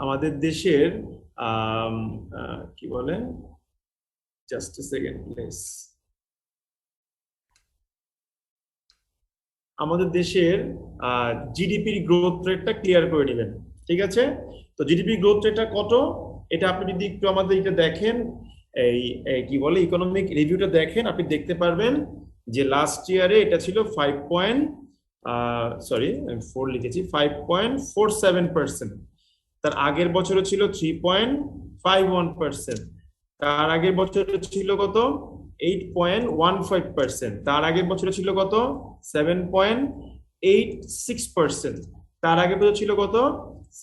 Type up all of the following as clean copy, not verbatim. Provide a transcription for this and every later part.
আমাদের দেশের কি বলে, জাস্ট এ সেকেন্ড প্লিজ, আমাদের দেশের জিডিপির গ্রোথ রেটটা ক্লিয়ার করে নেবেন, ঠিক আছে? তো জিডিপি গ্রোথ রেটটা কত, এটা আপনি যদি একটু আমাদের এটা দেখেন, এই কি বলে ইকোনমিক রিভিউটা দেখেন, আপনি দেখতে পারবেন যে লাস্ট ইয়ারে এটা ছিল 4 লিখেছি 5.47%। তার আগের বছরে ছিল 3.51%। তার আগের বছরে ছিল কত, 8.15%। তার আগের বছরে ছিল কত, 7.86%। তার আগের বছর ছিল কত,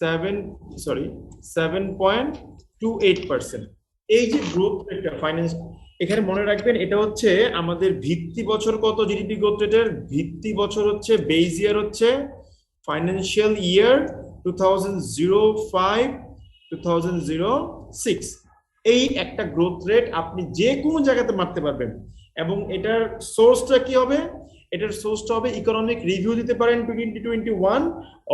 7.28%। এই যে গ্রোথ রেটটা ফাইন্যান্স, এখানে মনে রাখবেন এটা হচ্ছে আমাদের ভিত্তি বছর কত জিডিপি গ্রোথ রেটের, ভিত্তি বছর হচ্ছে, বেজ ইয়ার হচ্ছে ফাইন্যান্সিয়াল ইয়ার 2005-2006। এই একটা গ্রোথ রেট আপনি যে কোনো জায়গাতে মারতে পারবেন। এবং এটার সোর্সটা কি হবে, এটার সোর্সটা হবে ইকোনমিক রিভিউ দিতে পারেন 2021,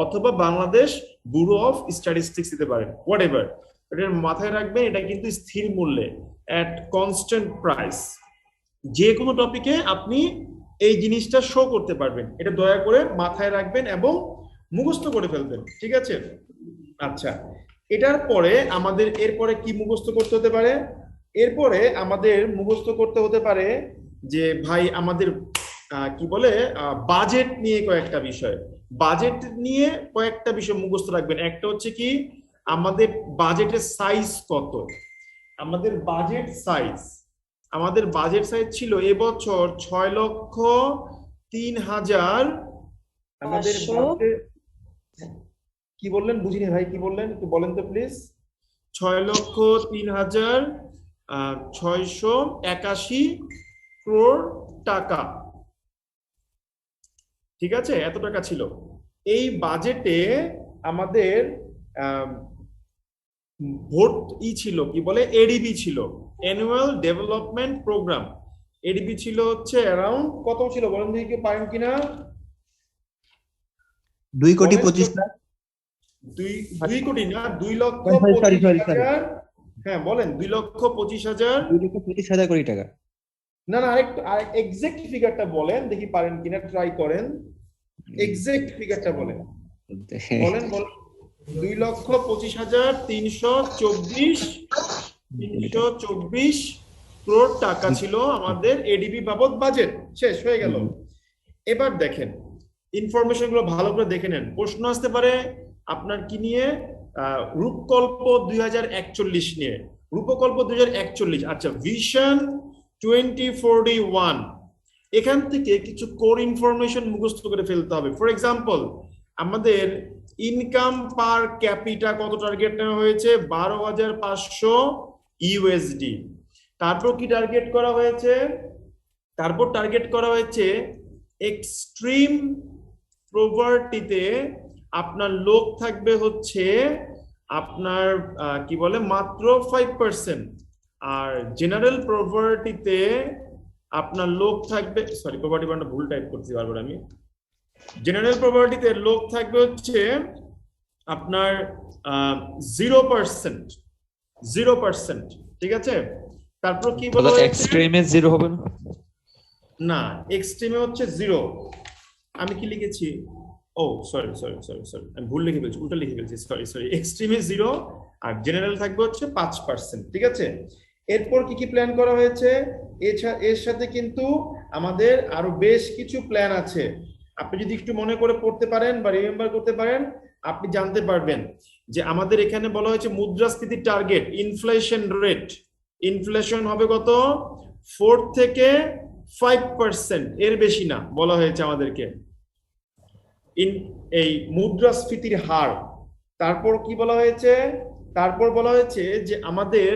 অথবা বাংলাদেশ ব্যুরো অফ স্ট্যাটিস্টিক্স দিতে পারেন, হোয়াট এভার। এটার মাথায় রাখবেন এটা কিন্তু স্থির মূল্যে, অ্যাট কনস্ট্যান্ট প্রাইস, যে কোনো টপিকে আপনি এই জিনিসটা শো করতে পারবেন। এটা দয়া করে মাথায় রাখবেন এবং মুখস্থ করে ফেলবেন, ঠিক আছে? আচ্ছা, এটার পরে আমাদের এরপরে কি মুখস্থ করতে হতে পারে, এরপরে আমাদের মুখস্থ করতে হতে পারে যে ভাই আমাদের কি বলে বাজেট নিয়ে কয়েকটা বিষয়, বাজেট নিয়ে কয়েকটা বিষয় মুখস্থ রাখবেন। একটা হচ্ছে কি, আমাদের বাজেটের সাইজ কত, আমাদের বাজেট সাইজ, আমাদের বাজেট সাইজ ছিল এবছর 6,03,000। আমাদের কি বললেন বুঝিনি ভাই, কি বললেন একটু বলেন তো প্লিজ। 6,03,681 crore টাকা, ঠিক আছে? এত টাকা ছিল এই বাজেটে। আমাদের ভোট ছিল কি বলে, এডিবি ছিল, অ্যানুয়াল ডেভেলপমেন্ট প্রোগ্রাম। এডিবি ছিল হচ্ছে অ্যারাউন্ড কত ছিল বলেন দেখি, কেউ পারেন কিনা? 2,25,00,000। 2 কোটি না, 2,25,000। হ্যাঁ বলেন, 2,25,000। 2,25,000 কোটি টাকা। না না, আরেকটু এক্সাক্ট ফিগারটা বলেন দেখি, পারেন কিনা, ট্রাই করেন, এক্সাক্ট ফিগারটা বলেন, বলেন বলেন। 2,25,324 crore টাকা ছিল আমাদের এডিবি বাবদ বাজেট। শেষ হয়ে গেল। এবার দেখেন ইনফরমেশন গুলো ভালো করে দেখে নেন, প্রশ্ন আসতে পারে আপনার কি নিয়ে, রূপকল্প 2041 নিয়ে। রূপকল্প 2041, আচ্ছা, ভিশন 2041, এখান থেকে কিছু কোর ইনফরমেশন মুখস্থ করে ফেলতে হবে। ফর এক্সাম্পল, আমাদের ইনকাম পার ক্যাপিটা কত টার্গেট নেওয়া হয়েছে, 12,500 ইউএসডি। তারপর কি টার্গেট করা হয়েছে, তারপর টার্গেট করা হয়েছে এক্সট্রিম প্রভার্টিতে আপনার লোক থাকবে হচ্ছে আপনার কি বলে মাত্র 5%, আর জেনারেল প্রভার্টিতে আপনার লোক থাকবে, সরি প্রভার্টি বান্ডা ভুল টাইপ করছি বারবার আমি, জেনারেল প্রভার্টিতে লোক থাকবে হচ্ছে আপনার 0%, 0%, ঠিক আছে? তারপর কি বলা হয়েছে, এক্সট্রিমে 0 হবে না, না এক্সট্রিমে হচ্ছে 0। আমি কি লিখেছি, ও সরি সরি সরি সরি, আমি ভুল লিখে ফেলছি, উল্টা লিখে ফেলছি, সরি সরি। এক্সট্রিমে 0 আর জেনারেল থাকবে হচ্ছে 5%, ঠিক আছে? এরপর কি কি প্ল্যান করা হয়েছে, এর সাথে কিন্তু আমাদের আরো বেশ কিছু প্ল্যান আছে। আপনি যদি একটু মনে করে পড়তে পারেন বা রিমেম্বার করতে পারেন, আপনি জানতে পারবেন যে আমাদের এখানে বলা হয়েছে মুদ্রাস্ফীতির টার্গেট, ইনফ্লেশন রেট, ইনফ্লেশন হবে কত, 4 থেকে 5%, এর বেশি না বলা হয়েছে আমাদেরকে এই মুদ্রাস্ফীতির হার। তারপর কি বলা হয়েছে, তারপর বলা হয়েছে যে আমাদের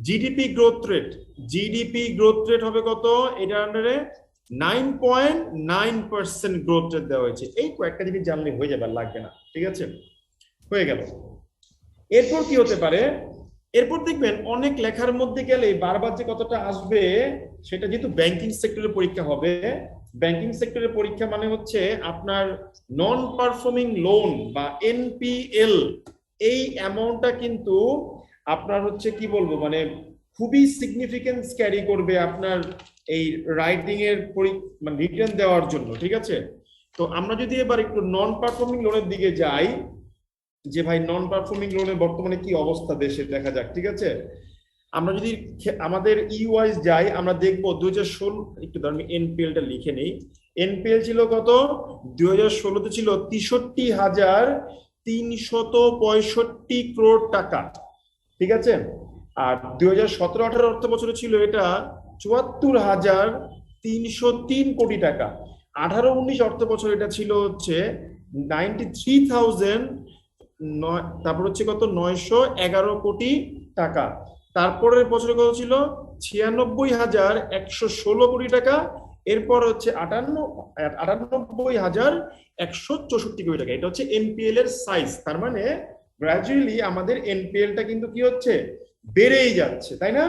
GDP growth rate, GDP growth rate হবে কত, এটা আন্ডারে 9.9% গ্রোথ রেট দেওয়া হয়েছে। এই কয়েকটা জিনিস জানলে হয়ে যাবে, লাগবে না, ঠিক আছে? হয়ে গেল। এরপর কি হতে পারে, এরপর দেখবেন অনেক লেখার মধ্যে গেলে বারবার যে কতটা আসবে, সেটা যেহেতু ব্যাংকিং সেক্টরের পরীক্ষা হবে, ব্যাংকিং সেক্টরের পরীক্ষা মানে হচ্ছে আপনার নন পারফর্মিং লোন বা এনপিএল, এই অ্যামাউন্টটা কিন্তু আপনার হচ্ছে কি বলবো মানে খুবই সিগনিফিকেন্স ক্যারি করবে আপনার এই রাইটিং এর মানে রিটার্ন দেওয়ার জন্য, ঠিক আছে? তো আমরা যদি এবার একটু নন পারফর্মিং লোনের দিকে যাই, যে ভাই নন পারফর্মিং লোনের বর্তমানে কি অবস্থা দেশে দেখা যাক, ঠিক আছে? আমরা যদি আমাদের ইউআইস যাই, আমরা দেখবো 2016, একটু ধরেন এনপিএলটা লিখে নেই। এনপিএল ছিল কত? 2016-তে ছিল 63,365 টাকা, ঠিক আছে? আর 2017-18 অর্থ বছরে ছিল এটা 74,303 টাকা। 18-19 অর্থ বছর এটা ছিল হচ্ছে 93,000, তারপর হচ্ছে কত 911 টাকা। তারপরের বছরে কত ছিল? 96,116 টাকা। এরপর হচ্ছে 98,164 টাকা। এটা হচ্ছে এনপিএল এর সাইজ। তার মানে গ্রাজুয়ালি আমাদের এনপিএলটা কিন্তু কি হচ্ছে, বেড়েই যাচ্ছে, তাই না?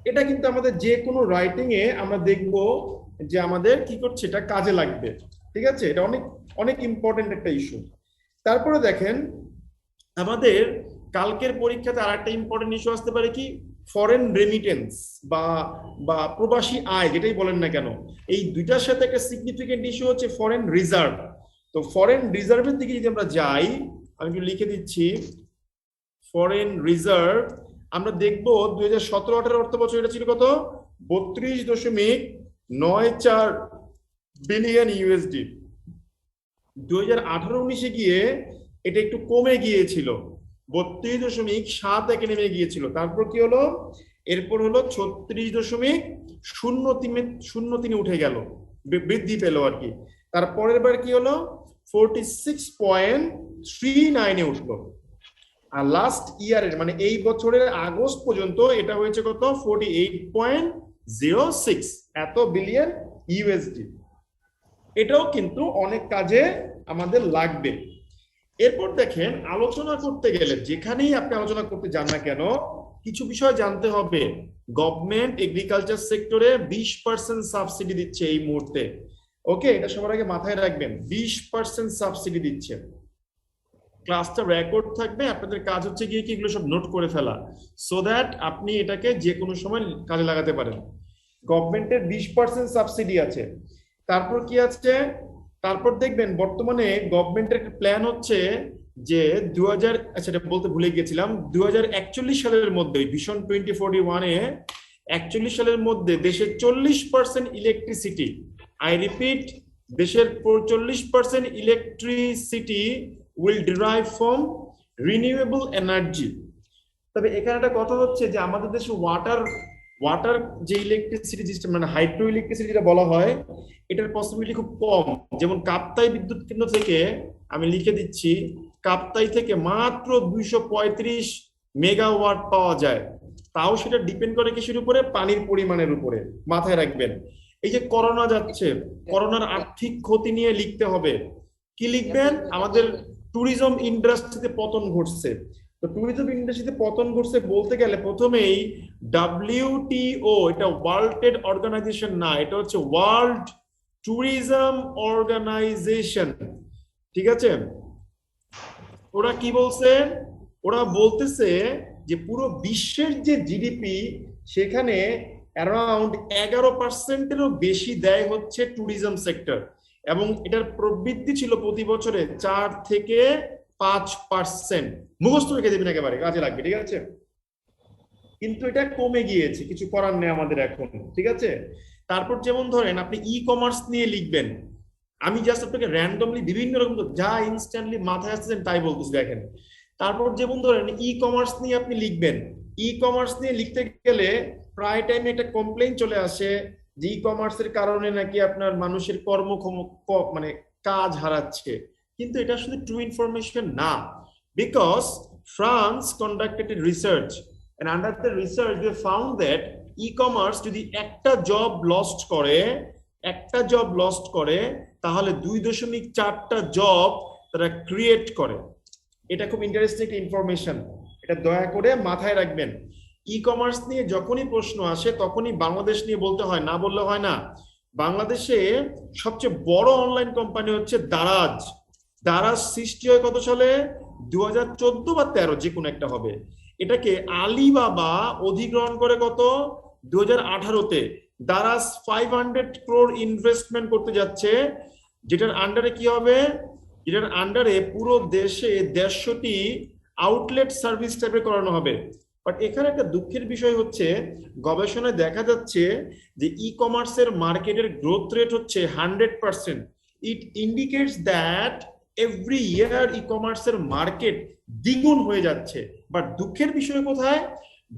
এটা কিন্তু আমাদের যে কোনো রাইটিং এ আমরা দেখব যে আমাদের কি করছে, এটা কাজে লাগবে, ঠিক আছে? এটা অনেক অনেক ইম্পর্টেন্ট একটা ইস্যু। তারপরে দেখেন আমাদের কালকের পরীক্ষাতে আর একটা ইম্পর্টেন্ট ইস্যু আসতে পারে কি, ফরেন রেমিটেন্স বা বা প্রবাসী আয়, যেটাই বলেন না কেন। এই দুইটার সাথে একটা সিগনিফিকেন্ট ইস্যু হচ্ছে ফরেন রিজার্ভ। তো ফরেন রিজার্ভের দিকে যদি আমরা যাই, আমি একটু লিখে দিচ্ছি ফরেন রিজার্ভ। আমরা দেখবো 2017-18 অর্থ বছর এটা ছিল কত? 32.94 বিলিয়ন ইউএসডি। 2018-19-এ গিয়ে এটা একটু কমে গিয়েছিল, 32.71 নেমে গিয়েছিল। তারপর কি হলো? এরপর হলো 36.03 উঠে গেল, বৃদ্ধি পেল আর কি। তারপরের বার কি হলো? 46.39-এ উঠলো। আর লাস্ট ইয়ারের মানে এই বছরের আগস্ট পর্যন্ত এটা হয়েছে কত? 48.06 এত বিলিয়ন ইউএসডি। এটাও কিন্তু অনেক কাজে আমাদের লাগবে। এরপর দেখেন আলোচনা করতে গেলে যেখানেই আপনি আলোচনা করতে যান না কেন, কিছু বিষয় জানতে হবে। গভর্নমেন্ট এগ্রিকালচার সেক্টরে 20% সাবসিডি দিচ্ছে এই মুহূর্তে। ওকে, এটা সবার আগে মাথায় রাখবেন, 20% সাবসিডি দিচ্ছে। ক্লাসটা রেকর্ড থাকবে, আপনাদের কাজ হচ্ছে গিয়ে কি এগুলো সব নোট করে ফেলা, সো দ্যাট আপনি এটাকে যে কোনো সময় কাজে লাগাতে পারেন। গভর্নমেন্টের 20% সাবসিডি আছে। তারপর কি আছে? তারপর দেখবেন বর্তমানে গভর্নমেন্টের একটা প্ল্যান হচ্ছে যে 2000, আচ্ছা এটা বলতে ভুলে গিয়েছিলাম, 2041 সালের মধ্যে ভিশন 2041-এ 41 সালের মধ্যে দেশের 40% ইলেকট্রিসিটি, আই রিপিট, দেশের 40% electricity will derive from renewable energy। তবে এখানে একটা কথা হচ্ছে যে আমাদের দেশে ওয়াটার যে ইলেকট্রিসিটি সিস্টেম মানে হাইড্রো ইলেকট্রিসিটি যেটা বলা হয়, এটার পসিবিলিটি খুব কম। যেমন কাপ্তাই বিদ্যুৎ কেন্দ্র থেকে আমি লিখে দিচ্ছি, কাপ্তাই থেকে মাত্র 235 মেগাওয়াট পাওয়া যায়। তাও সেটা ডিপেন্ড করে কিসের উপরে? পানির পরিমাণের উপরে। মাথায় রাখবেন। এই যে করোনা যাচ্ছে, করোনার আর্থিক ক্ষতি নিয়ে লিখতে হবে। কি লিখবেন? আমাদের ট্যুরিজম ইন্ডাস্ট্রিতে পতন ঘটছে। তো ট্যুরিজম ইন্ডাস্ট্রিতে পতন ঘটছে বলতে গেলে প্রথমেই WTO, এটা ওয়ার্ল্ড ট্রেড অর্গানাইজেশন না, এটা হচ্ছে ওয়ার্ল্ড ট্যুরিজম অর্গানাইজেশন, ঠিক আছে? ওরা কি বলছে? ওরা বলতেছে যে পুরো বিশ্বের যে জিডিপি, সেখানে অ্যারাউন্ড 11%-এরও বেশি দেয় হচ্ছে ট্যুরিজম সেক্টর, এবং এটার প্রবৃদ্ধি ছিল প্রতি বছরে 4-5%। মুখস্থ রেখে দেবেন, একেবারে কাজে লাগবে, ঠিক আছে? কিন্তু এটা কমে গিয়েছে, কিছু করার নেই আমাদের এখন, ঠিক আছে? তারপর যেমন ধরেন আপনি ই কমার্স নিয়ে লিখবেন, আমি জাস্ট আপনাকে র্যান্ডমলি বিভিন্ন রকম যা ইনস্ট্যান্টলি মাথায় আসছেন তাই বলতেছি, দেখেন। তারপর যেমন ধরেন ই কমার্স নিয়ে আপনি লিখবেন, ই কমার্স নিয়ে লিখতে গেলে প্রায় টাইমে একটা কমপ্লেইন চলে আসে যে ই কমার্সের কারণে নাকি আপনার মানুষের মানে কাজ হারাচ্ছে। কিন্তু এটা আসলে ট্রু ইনফরমেশন না, because France conducted research, and under the research they found that e-commerce যদি একটা জব লস্ট করে তাহলে 2.4টা জব তারা ক্রিয়েট করে। এটা খুব ইন্টারেস্টিং ইনফরমেশন, এটা দয়া করে মাথায় রাখবেন। ই কমার্স নিয়ে যখনই প্রশ্ন আসে তখনই বাংলাদেশ নিয়ে বলতে হয়, না বললে হয় না। বাংলাদেশে সবচেয়ে বড় অনলাইন কোম্পানি হচ্ছে দারাজ। দারাজ সৃষ্টি হয় কত সালে? 2014 বা 13 যে কোনো একটা হবে। এটাকে আলিবাবা অধিগ্রহণ করে কত 2018-তে দারাজ 500 crore ইনভেস্টমেন্ট করতে যাচ্ছে, যেটার আন্ডারে কি হবে, যেটার আন্ডারে পুরো দেশে 150টি আউটলেট সার্ভিস টাইপের করানো হবে। বাট এখানে একটা দুঃখের বিষয় হচ্ছে, গবেষণায় দেখা যাচ্ছে যে ই কমার্সের মার্কেটের গ্রোথ রেট হচ্ছে 100%। It indicates that every year ই কমার্সের মার্কেট দ্বিগুণ হয়ে যাচ্ছে। বাট দুঃখের বিষয় কোথায়,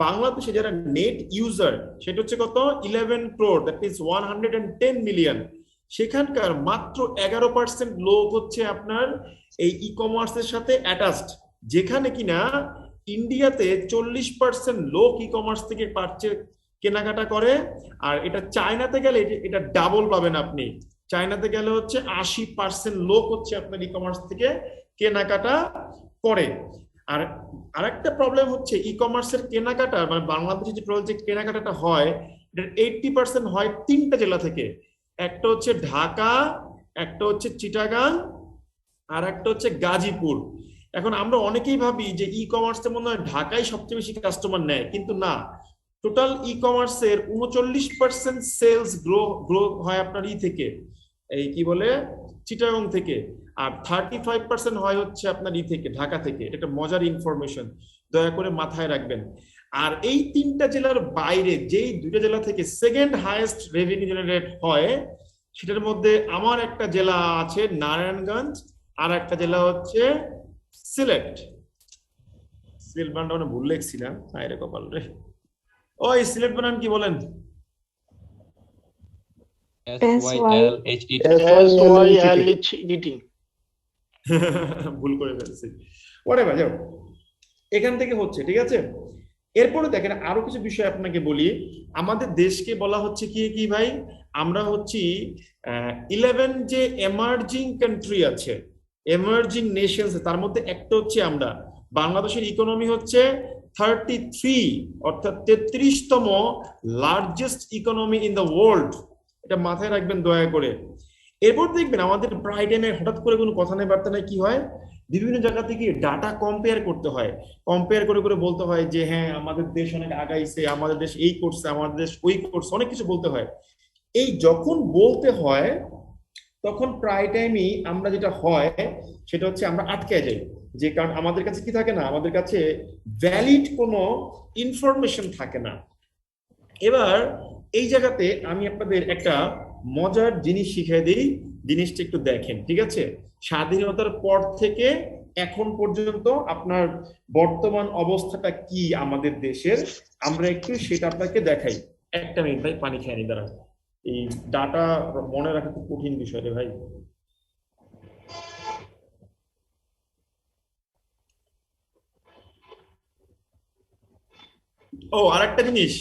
বাংলাদেশে যারা নেট ইউজার সেটা হচ্ছে কত 11 crore, দ্যাট ইজ 110 মিলিয়ন। সেখানকার মাত্র 11% লোক হচ্ছে আপনার এই ই কমার্সের সাথে অ্যাটাচড, যেখানে কিনা ইন্ডিয়াতে 40% লোক ই কমার্স থেকে কেনাকাটা করে। আর এটা চায়নাতে গেলে এটা ডাবল পাবেন আপনি। চায়নাতে গেলে হচ্ছে 80% লোক হচ্ছে আপনার ই কমার্স থেকে কেনাকাটা করে। আর আরেকটা প্রবলেম হচ্ছে ই কমার্সের কেনাকাটা, মানে বাংলাদেশে যে প্রজেক্ট কেনাকাটাটা হয়, এটার 80% হয় 3টা জেলা থেকে। একটা হচ্ছে ঢাকা, একটা হচ্ছে চিটাগাং, আর একটা হচ্ছে গাজীপুর। এখন আমরা অনেকেই ভাবি যে ই কমার্সে মনে হয় ঢাকায় সবচেয়ে বেশি কাস্টমার নেয়, কিন্তু না। টোটাল ই কমার্সের 39% সেলস গ্রো হয় আপনার থেকে, এই কি বলে চিটাগং থেকে। আর 35% হয় হচ্ছে আপনার থেকে ঢাকা থেকে। এটা মজার ইনফরমেশন, দয়া করে মাথায় রাখবেন। আর এই 3টা জেলার বাইরে যেই 2টা জেলা থেকে সেকেন্ড হাইয়েস্ট রেভিনিউ জেনারেট হয়, সেটার মধ্যে আমার একটা জেলা আছে নারায়ণগঞ্জ, আর একটা জেলা হচ্ছে সিলেট। সিলেট বানানটা মানে ভুল লিখছিলাম, আরে কপাল রে। ওই সিলেট বানান কি বলেন? SYLHET ভুল করে ফেলছি, ওরে যাও। এখান থেকে হচ্ছে, ঠিক আছে। এরপরে দেখেন আরো কিছু বিষয় আপনাকে বলি। আমাদের দেশকে বলা হচ্ছে কি কি ভাই, আমরা হচ্ছি 11 যে এমার্জিং কান্ট্রি আছে, এমার্জিং নেশনস, তার মধ্যে একটা হচ্ছে আমরা। বাংলাদেশের ইকোনমি হচ্ছে 33, অর্থাৎ 33তম largest economy in the world. এটা মাথায় রাখবেন দয়া করে। এরপর দেখবেন আমাদের প্রায় টাইমে হঠাৎ করে কোনো কথা নেই বার্তা নেই, কি হয়, বিভিন্ন জায়গা থেকে ডাটা কম্পেয়ার করতে হয়। কম্পেয়ার করে করে বলতে হয় যে হ্যাঁ আমাদের দেশ অনেক আগাইছে, আমাদের দেশ এই করছে, আমাদের দেশ ওই করছে, অনেক কিছু বলতে হয়। এই যখন বলতে হয় তখন প্রায় টাইমই আমরা যেটা হয় সেটা হচ্ছে আমরা আটকে যাই, যে কারণ আমাদের কাছে কি থাকে না, আমাদের কাছে ভ্যালিড কোনো ইনফরমেশন থাকে না। এবার এই জায়গাতে আমি আপনাদের একটা মজার জিনিস শিখিয়ে দিই, জিনিসটা একটু দেখেন, ঠিক আছে। স্বাধীনতার পর থেকে এখন পর্যন্ত আপনার বর্তমান অবস্থাটা কি আমাদের দেশের, আমরা একটু সেটা আপনাকে দেখাই। একটা মিনিট ভাই, পানি খেয়ে নি, দাঁড়া। এই ডাটা মনে রাখা খুব কঠিন বিষয় রে ভাই। ও আরেকটা জিনিস,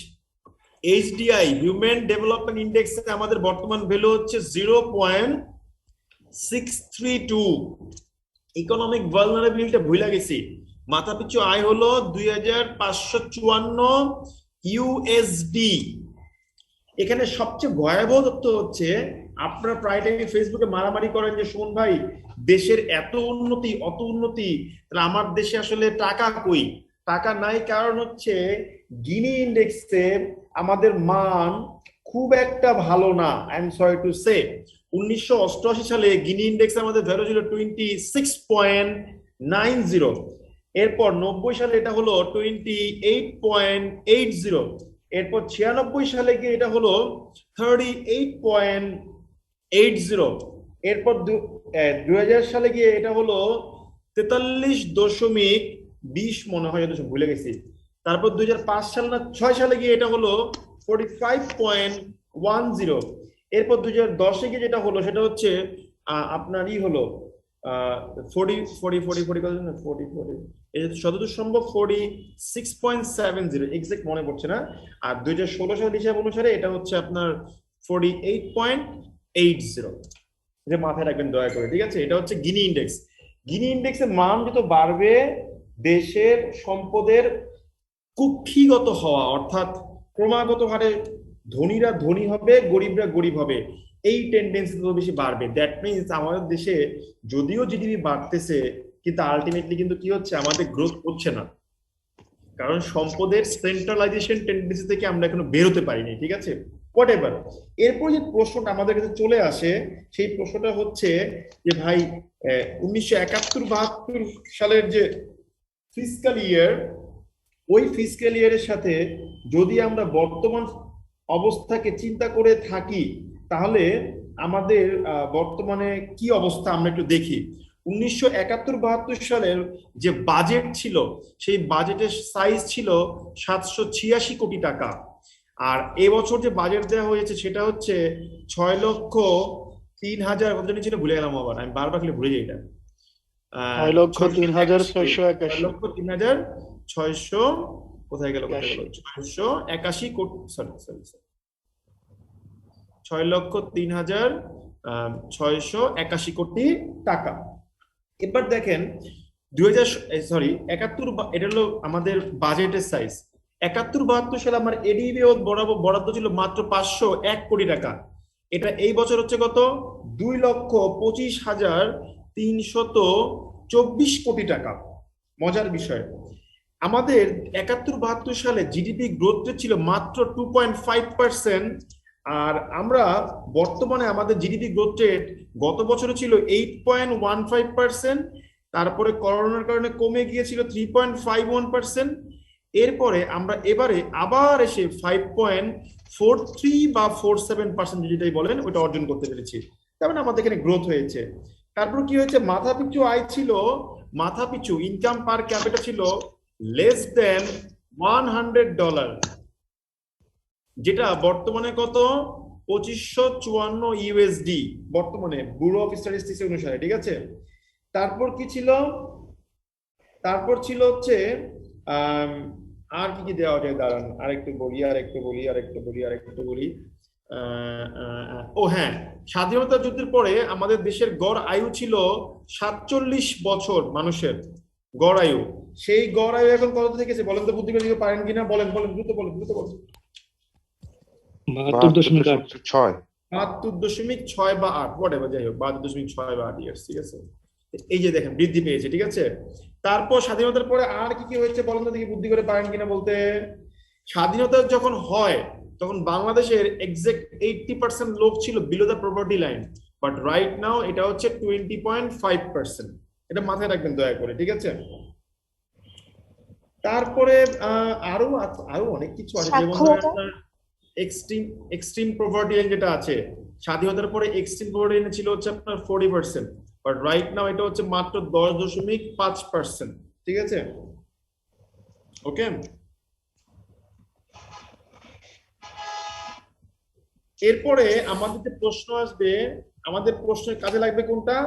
এইচডিআই হিউম্যান ডেভেলপমেন্ট ইন্ডেক্সে আমাদের বর্তমান ভ্যালু হচ্ছে 0.632। ইকোনমিক ভালনারেবিলিটি ভুলে গেছি। মাথাপিছু আয় হলো 2554 ইউএসডি। এখানে সবচেয়ে ভয়াবহ তথ্য হচ্ছে, আপনারা প্রায় টাইম ফেসবুকে মারামারি করেন যে সুমন ভাই দেশের এত উন্নতি অত উন্নতি, তাহলে আমার দেশে আসলে টাকা কই? টাকা নাই, কারণ হচ্ছে গিনি ইন্ডেক্সে আমাদের মান খুব একটা ভালো না। I am sorry to say, 1988 সালে গিনি ইন্ডেক্সে আমাদের ভ্যালু ছিল 26.90। এরপর 90 সালে এটা হলো 28.80। এরপর 96 সালে গিয়ে এটা হলো 38.80। এরপর 2000 সালে গিয়ে এটা হলো 43.20 মনে হয়, ভুলে গেছি। তারপর 2005 সাল না 6 সালে গিয়ে এটা হলো 45.10। এরপর 2010-এ গিয়ে যেটা হলো সেটা হচ্ছে আপনারই হলো যতদূর সম্ভব 46.70, এক্সাক্ট মনে পড়ছে না। আর 2016 সালের হিসাব অনুসারে এটা হচ্ছে আপনার 48.80। যে মাথায় রাখবেন দয়া করে, ঠিক আছে। এটা হচ্ছে গিনি ইন্ডেক্স। গিনি ইন্ডেক্সের মান যত বাড়বে, দেশের সম্পদের কুক্ষিগত হওয়া, অর্থাৎ ক্রমাগত হারে ধনীরা ধনী হবে, গরিবরা গরিব হবে, এই টেন্ডেন্সি তত বেশি বাড়বে। দ্যাট মিনস আমাদের দেশে যদিও জিডিপি বাড়তেছে, কিন্তু আলটিমেটলি কিন্তু কি হচ্ছে, আমাদের গ্রোথ হচ্ছে না, কারণ সম্পদের সেন্ট্রালাইজেশন টেন্ডেন্সি থেকে আমরা এখনো বেরোতে পারিনি, ঠিক আছে। হোয়াট এভার, এরপর যে প্রশ্নটা আমাদের কাছে চলে আসে, সেই প্রশ্নটা হচ্ছে যে ভাই 1971-72 সালের যে ফিসক্যাল ইয়ার, ওই ফিসক্যাল ইয়ারের সাথে যদি আমরা বর্তমান অবস্থাকে চিন্তা করে থাকি, তাহলে আমাদের বর্তমানে কি অবস্থা আমরা একটু দেখি। 1971-72 সালের যে বাজেট ছিল, সেই বাজেটের সাইজ ছিল 786 কোটি টাকা। আর এবছর যে বাজেট দেওয়া হয়েছে সেটা হচ্ছে 6,03,000 কত জানি ছিল, ভুলে গেলাম, আবার আমি বারবার খালি ভুলে যাই এটা। 6,03,681 6,03,681, কোথায় গেল 681 কোটি, সরি সরি, 6,03,681 কোটি টাকা। এবার দেখেন 71, এটা হলো আমাদের বাজেটের সাইজ। 71-72 সালে আমার এডিবি বরাদ্দ ছিল মাত্র 501 কোটি টাকা। এটা এই বছর হচ্ছে কত, 2,25,324 কোটি টাকা। মজার বিষয়, আমাদের 71-72 সালে জিডিপি গ্রোথ রেট ছিল মাত্র 2.5%, আর আমরা বর্তমানে আমাদের জিডিপি গ্রোথ রেট গত বছরে ছিল 8.15%, তারপরে করোনার কারণে কমে গিয়েছিল 3.51%, এরপরে আমরা এবারে আবার এসে 5.43 বা 47% যেটাই বলেন ওটা অর্জন করতে পেরেছি। তার মানে আমাদের এখানে গ্রোথ হয়েছে। তারপর কি হয়েছে, মাথাপিছু আয় ছিল, মাথাপিছু ইনকাম পার ক্যাপিটা ছিল লেস দেন $100, যেটা বর্তমানে কত, 2554 ইউএসডি বর্তমানে, ব্যুরো অফ স্ট্যাটিস্টিক্স অনুসারে, ঠিক আছে। তারপর কি ছিল, তারপর ছিল হচ্ছে আর কি কি দেওয়া যায়, দাঁড়ান আরেকটু বলি। ও হ্যাঁ, স্বাধীনতা যুদ্ধের পরে আমাদের দেশের গড় আয়ু ছিল 47 বছর, মানুষের গড় আয়ু। সেই গড় আয়ু এখন কত থেকেছে বলেন তো, বুদ্ধি করে পারেন কিনা, বলেন বলেন, দ্রুত বলেন, দ্রুত বলেন। 72.6। 72.6 বা 8, হোয়াটএভার, যাই হোক 72.6 বা 8 ইয়ার্স, ঠিক আছে। এই যে দেখেন বৃদ্ধি পেয়েছে, ঠিক আছে। তারপর স্বাধীনতার পরে আর কি কি হয়েছে বলেন তো দেখি, বুদ্ধি করে পারেন কিনা বলতে। স্বাধীনতা যখন হয় তখন বাংলাদেশের এক্সাক্ট 80% লোক ছিল below the poverty line, but right now এটা হচ্ছে 20.5%। এটা মাথায় রাখবেন দয়া করে, ঠিক আছে। তারপরে আরো আরো অনেক কিছু আছে, যেমন এক্সট্রিম পভার্টি লাইন যেটা আছে, স্বাধীনতার পরে এক্সট্রিম পভার্টি লাইন ছিল হচ্ছে আপনার 40%, বাট রাইট নাও এটা হচ্ছে মাত্র 10.5%, ঠিক আছে। ওকে, এরপরে আমাদের যে প্রশ্ন আসবে, আমাদের প্রশ্নের কাজে লাগবে কোনটা,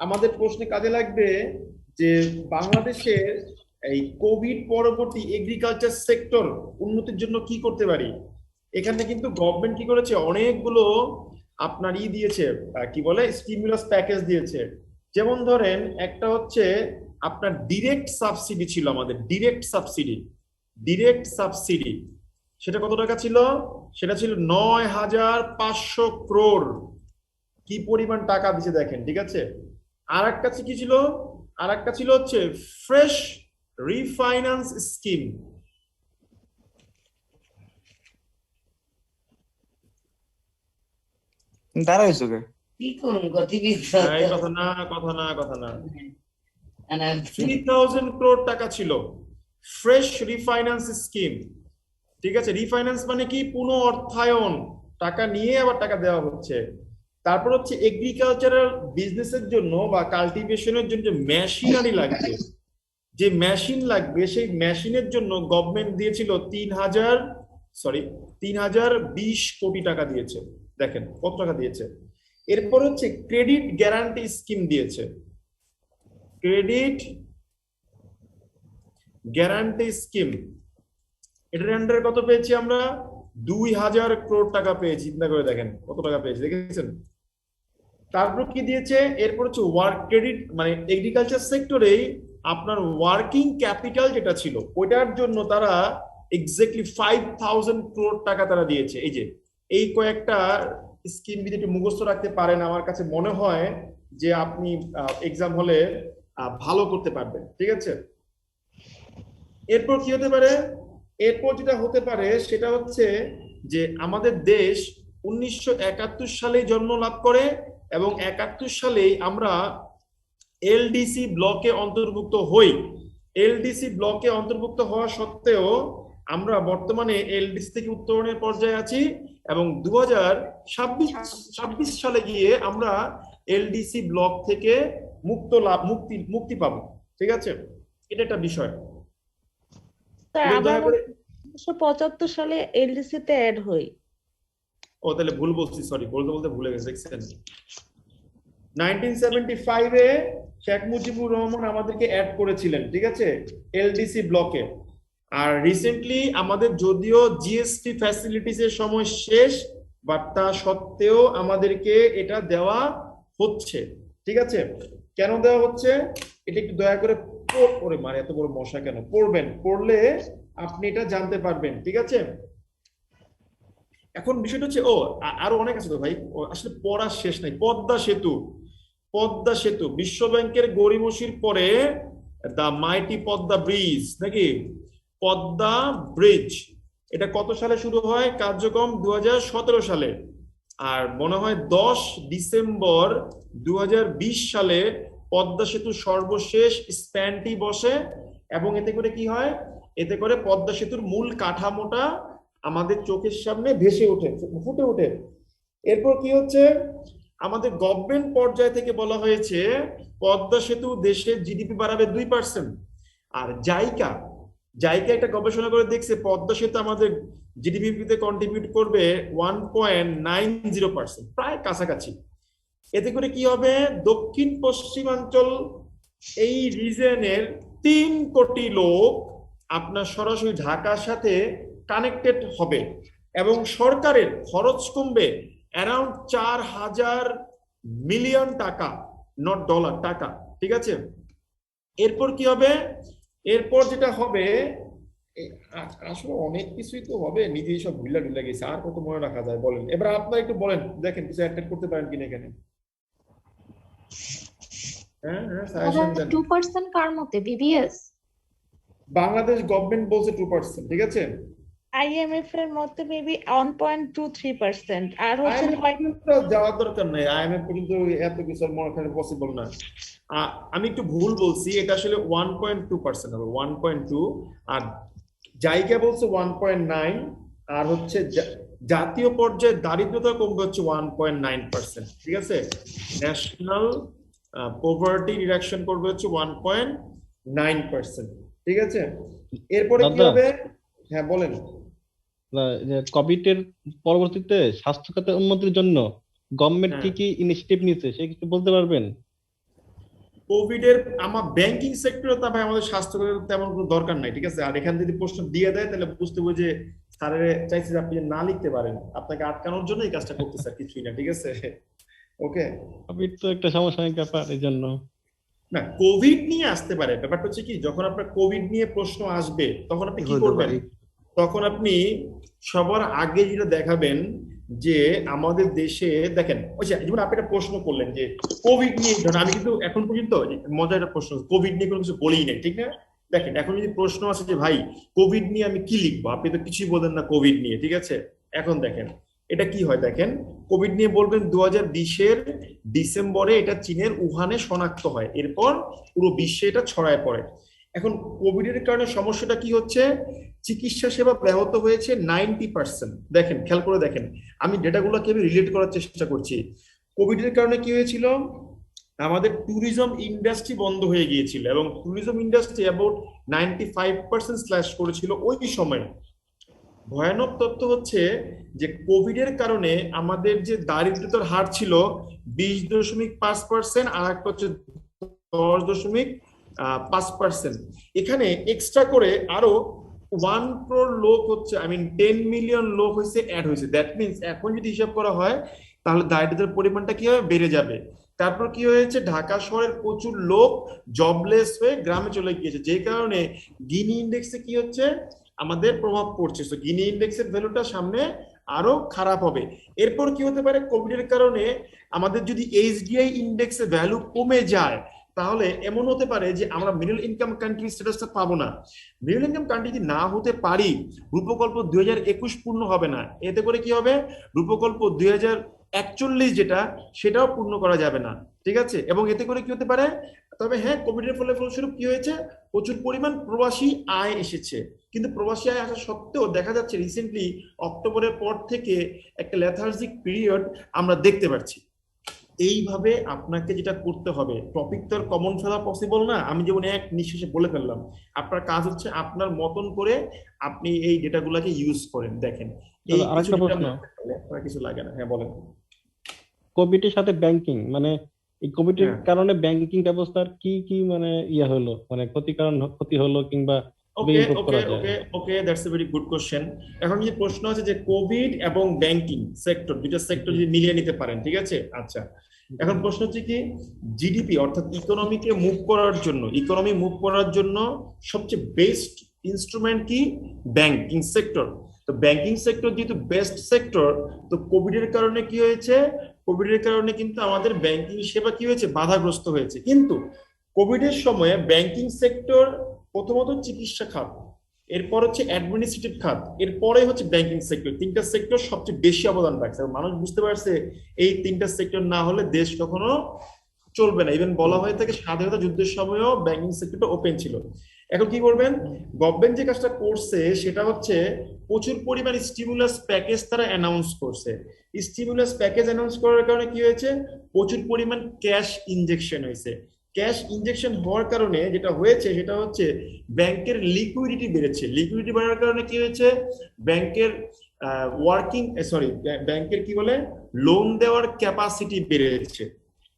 আমাদের প্রশ্নে কাজে লাগবে যে বাংলাদেশের এই কোভিড পরবর্তী এগ্রিকালচার সেক্টর উন্নতির জন্য কি করতে পারি। এখানে কিন্তু গভর্নমেন্ট কি করেছে, অনেকগুলো আপনার দিয়েছে, কি বলে, স্টিমুলাস প্যাকেজ দিয়েছে। যেমন ধরেন একটা হচ্ছে আপনার ডিরেক্ট সাবসিডি ছিল, আমাদের ডিরেক্ট সাবসিডি, সেটা কত টাকা ছিল, সেটা ছিল 9,500 crore। কি পরিমাণ টাকা দিছে দেখেন, ঠিক আছে। আর একটা কি ছিল, আর একটা ছিল হচ্ছে ফ্রেশ রিফাইন্যান্স স্কিম। দাঁড়াইছো কে? কথা না 3,000 crore টাকা ছিল ফ্রেশ রিফাইন্যান্স স্কিম, ঠিক আছে। রিফাইন্যান্স মানে কি, পুনঃ অর্থায়ন, টাকা নিয়ে আবার টাকা দেওয়া হচ্ছে। তারপর হচ্ছে এগ্রিকালচারাল বিজনেসের জন্য বা কাল্টিভেশনের জন্য যে মেশিনারি লাগবে, যে মেশিন লাগবে, সেই মেশিনের জন্য গভর্নমেন্ট দিয়েছিল 3,020 কোটি টাকা দিয়েছে। দেখেন কত টাকা দিয়েছে। এরপর হচ্ছে ক্রেডিট গ্যারান্টি স্কিম দিয়েছে, ক্রেডিট গ্যারান্টি স্কিম, এটার আন্ডারে কত পেয়েছি আমরা, 2,000 crore টাকা পেয়েছি। চিন্তা করে দেখেন কত টাকা পেয়েছি, দেখেছেন। তারপর কি দিয়েছে, এরপর হচ্ছে ওয়ার্ক ক্রেডিট, মানে এগ্রিকালচার সেক্টরে আপনার ওয়ার্কিং ক্যাপিটাল যেটা ছিল ওটার জন্য তারা এক্স্যাক্টলি 5,000 crore টাকা তারা দিয়েছে। এই যে এই কয়েকটা স্কিম যদি একটু মুখস্থ রাখতে পারেন, আমার কাছে মনে হয় যে আপনি এক্সাম হলে ভালো করতে পারবেন, ঠিক আছে? এরপর কি হতে পারে? এরপর যেটা হতে পারে সেটা হচ্ছে যে আমাদের দেশ 1971 সালে জন্ম লাভ করে এবং 71 সালেই আমরা এলডিসি ব্লকে অন্তর্ভুক্ত হই। এলডিসি ব্লকে অন্তর্ভুক্ত হওয়া সত্ত্বেও আমরা বর্তমানে এলডিসি থেকে উত্তরণের পর্যায়ে আছি এবং 2026 সালে গিয়ে আমরা এলডিসি ব্লক থেকে মুক্তি পাবো, ঠিক আছে? এটা একটা বিষয়। স্যার প্লিজ আমরা দয়া করে 1975 সালে এলডিসি তে অ্যাড হই। ও তাহলে ভুল বলছি, সরি, বলতে বলতে ভুলে গেছি, দেখছেন? 1975-এ শেখ মুজিবুর রহমান আমাদেরকে অ্যাড করেছিলেন, ঠিক আছে, এলডিসি ব্লকে। আর রিসেন্টলি আমাদের যদিও জিএসটি ফ্যাসিলিটিস এর সময় শেষ, বাট তা সত্ত্বেও আমাদেরকে এটা দেওয়া হচ্ছে, ঠিক আছে? কেন দেওয়া হচ্ছে এটা একটু দয়া করে পড়ে, মানে এত বড় মশা কেন, পড়বেন, পড়লে আপনি এটা জানতে পারবেন, ঠিক আছে? এখন বিষয়টা হচ্ছে আরো অনেক আছে তো ভাই, আসলে পড়া শেষ নাই। পদ্মা সেতু, পদ্মা সেতু বিশ্ব ব্যাংকের গড়িমসির পরে দা মাইটি পদ্মা ব্রিজ, নাকি? পদ্মা ব্রিজ এটা কত সালে শুরু হয় কার্যক্রম? 2017 সালে। আর মনে হয় 10 ডিসেম্বর 2020 সালে পদ্মা সেতু সর্বশেষ স্প্যানটি বসে এবং এতে করে কি হয়? এতে করে পদ্মা সেতুর মূল কাঠামোটা আমাদের চোখের সামনে ভেসে ওঠে, ফুটে ওঠে। এরপর কি হচ্ছে? আমাদের গভর্নমেন্ট পর্যায় থেকে বলা হয়েছে পদ্মা সেতু দেশের জিডিপি বাড়াবে 2%। আর জাইকা জাইকা একটা গবেষণা করে দেখছে পদ্মা সেতু আমাদের জিডিপিতে কন্ট্রিবিউট করবে 1.90%, প্রায় কাছাকাছি। এতে করে কি হবে? দক্ষিণ পশ্চিমাঞ্চল এই রিজনের 3 কোটি লোক আপনার সরাসরি ঢাকার সাথে কানেক্টেড হবে এবং সরকারের খরচ কমবে অ্যারাউন্ড 4,000 মিলিয়ন টাকা, নট ডলার, টাকা, ঠিক আছে? এরপর কি হবে? এরপর যেটা হবে, আসলে অনেক কিছুই তো হবে, নিজেই সব ভুলে গেছে, আর কত মনে রাখা যায় বলেন? এবার আপনারা একটু বলেন, দেখেন কিছু অ্যাড করতে পারেন কিনা এখানে। হ্যাঁ হ্যাঁ, সাজেশন দেন। 2% কার মতে? বিবিএস? বাংলাদেশ গভর্নমেন্ট বলছে 2%, ঠিক আছে? আইএমএফ এর মতে মেবি 1.23%, আর হচ্ছে যাওয়ার দরকার নেই, আইএমএফ পর্যন্ত এত কিছু মনে করা পসিবল না। আমি একটু ভুল বলছি, এটা আসলে 1.2% হবে, 1.2। আর জায়গা বলছে 1.9। আর হচ্ছে জাতীয় পর্যায়ে দারিদ্রতা কমবে হচ্ছে 1.9%, ঠিক আছে? ন্যাশনাল পভার্টি রিডাকশন করবে হচ্ছে 1.9%, ঠিক আছে? এরপরে কি হবে? হ্যাঁ বলেন। কোভিড এর পরবর্তীতে স্বাস্থ্য খাতের উন্নতির জন্য গভর্নমেন্ট কি কি ইনিশিয়েটিভ নিয়েছে সে কিছু বলতে পারবেন? কোভিড এর আমার ব্যাংকিং সেক্টরে তো ভাই আমাদের স্বাস্থ্য খাতের তেমন কোনো দরকার নাই, ঠিক আছে? আর এখানে যদি প্রশ্ন দিয়ে দেয় তাহলে বুঝতে হবে যে স্যারের চাইছে যে আপনি না লিখতে পারেন, আপনাকে আটকানোর জন্য এই কাজটা করতে স্যার, কিছুই না, ঠিক আছে? ওকে, কোভিড তো একটা সমসাময়িক ব্যাপার, এই জন্য না কোভিড নিয়ে আসতে পারে। ব্যাপারটা হচ্ছে কি, যখন আপনার কোভিড নিয়ে প্রশ্ন আসবে তখন আপনি কি করবেন? তখন আপনি সবার আগে যেটা দেখাবেন যে আমাদের দেশে দেখেন, ওই যে যেমন আপনি একটা প্রশ্ন করলেন যে কোভিড নিয়ে, ধরেন আমি কিন্তু এখন পর্যন্ত মজার একটা প্রশ্ন, কোভিড নিয়ে কোনো কিছু বলিই নাই, ঠিক না? দেখেন এখন যদি প্রশ্ন আসে যে ভাই কোভিড নিয়ে আমি কি লিখবো, আপনি তো কিছুই বলেন না কোভিড নিয়ে, ঠিক আছে? এখন দেখেন এটা কি হয়, দেখেন কোভিড নিয়ে বলবেন 2020-এর ডিসেম্বরে এটা চীনের উহানে শনাক্ত হয়, এরপর পুরো বিশ্বে এটা ছড়ায় পড়ে। এখন কোভিড এর কারণে সমস্যাটা কি হচ্ছে? চিকিৎসা সেবা ব্যাহত হয়েছে 90%। দেখেন, খেয়াল করে দেখেন, আমি ডেটাগুলোকে রিলেট করার চেষ্টা করছি। কোভিড এর কারণে কি হয়েছিল? আমাদের ট্যুরিজম ইন্ডাস্ট্রি বন্ধ হয়ে গিয়েছিল এবং ট্যুরিজম ইন্ডাস্ট্রি অ্যাবাউট 95% স্ল্যাশ করেছিল ওই সময়। ভয়ানক তথ্য হচ্ছে যে কোভিড এর কারণে আমাদের যে দারিদ্রতার হার ছিল 20.5%, আর একটা হচ্ছে 10.5%। এখানে এক্সট্রা করে আরো 1 crore লোক হচ্ছে, 10 মিলিয়ন লোক হয়েছে অ্যাড হয়েছে। দ্যাট মিনস এখন যদি হিসাব করা হয় তাহলে দারিদ্রের পরিমাণটা কি হবে? বেড়ে যাবে। তারপর কি হয়েছে? ঢাকা শহরের প্রচুর লোক জবলেস হয়ে গ্রামে চলে গিয়েছে, যে কারণে গিনি ইন্ডেক্সে কি হচ্ছে? আমাদের প্রভাব পড়ছে। তো গিনি ইন্ডেক্সের ভ্যালুটা সামনে আরো খারাপ হবে। এরপর কি হতে পারে? কোভিড এর কারণে আমাদের যদি এইচডিআই ইন্ডেক্সের ভ্যালু কমে যায় তাহলে এমন হতে পারে যে আমরা মিডল ইনকাম কান্ট্রি স্ট্যাটাসটা পাবো না। মিডল ইনকাম কান্ট্রি যদি না হতে পারি, রূপকল্প 2021 পূর্ণ হবে না। এতে করে কি হবে, রূপকল্প 2041 যেটা, সেটাও পূর্ণ করা যাবে না। ঠিক আছে, এবং এতে করে কি হতে পারে, তবে হ্যাঁ, কোভিডের ফলস্বরূপ কি হয়েছে, প্রচুর পরিমাণ প্রবাসী আয় এসেছে, কিন্তু প্রবাসী আয় আসা সত্ত্বেও দেখা যাচ্ছে রিসেন্টলি অক্টোবরের পর থেকে একটা লেথার্জিক পিরিয়ড আমরা দেখতে পাচ্ছি। এইভাবে আপনাকে যেটা করতে হবে, টপিক তো আর কমন ফেলা পসিবল না, আমি যেমন এক নিঃশ্বাসে বলে ফেললাম। আপনার কাজ হচ্ছে আপনার মতন করে আপনি এই ডেটাগুলোকে ইউজ করেন। দেখেন এই দাদা, আরেকটা প্রশ্ন। আপনার কিছু লাগে না। হ্যাঁ বলেন। কোভিডের সাথে ব্যাংকিং, মানে এই কোভিডের হ্যাঁ। কারণে ব্যাংকিং ব্যবস্থার কি কি মানে হলো, মানে ক্ষতি হলো কিংবা ওকে improve ওকে করা যায়? Okay okay that's a very good question. এখন যে প্রশ্ন আছে যে কোভিড এবং ব্যাংকিং সেক্টর, দুইটা সেক্টর যদি মিলিয়ে নিতে পারেন, ঠিক আছে। আচ্ছা, এখন প্রশ্ন হচ্ছে কি, জিডিপি অর্থাৎ ইকোনমিকে মুভ করার জন্য সবচেয়ে বেস্ট ইনস্ট্রুমেন্ট কি, ব্যাংকিং সেক্টর। তো ব্যাংকিং সেক্টর যেহেতু বেস্ট সেক্টর, তো কোভিডের কারণে কি হয়েছে, কোভিডের কারণে কিন্তু আমাদের ব্যাংকিং সেবা কি হয়েছে, বাধাগ্রস্ত হয়েছে। কিন্তু কোভিডের সময়ে ব্যাংকিং সেক্টর, প্রথমত চিকিৎসা খাত, এরপর হচ্ছে অ্যাডমিনিস্ট্রেটিভ খাত, এরপরে হচ্ছে ব্যাংকিং সেক্টর, তিনটা সেক্টর সবচেয়ে বেশি অবদান রাখছে। মানুষ বুঝতে পারছে এই তিনটা সেক্টর না হলে দেশ কখনো চলবে না। ইভেন বলা হয়ে থাকে স্বাধীনতা যুদ্ধের সময়ও ব্যাংকিং সেক্টরটা ওপেন ছিল। এখন কি করবেন, গভর্নমেন্ট যে কাজটা করছে সেটা হচ্ছে প্রচুর পরিমাণ স্টিমুলাস প্যাকেজ তারা অ্যানাউন্স করছে। স্টিমুলাস প্যাকেজ অ্যানাউন্স করার কারণে কি হয়েছে, প্রচুর পরিমাণ ক্যাশ ইনজেকশন হয়েছে। ক্যাশ ইনজেকশন হওয়ার কারণে যেটা হয়েছে সেটা হচ্ছে ব্যাংকের লিকুইডিটি বেড়েছে। লিকুইডিটি বাড়ার কারণে কি হয়েছে, ব্যাংকের ব্যাংকের কি বলে, লোন দেওয়ার ক্যাপাসিটি বেড়েছে।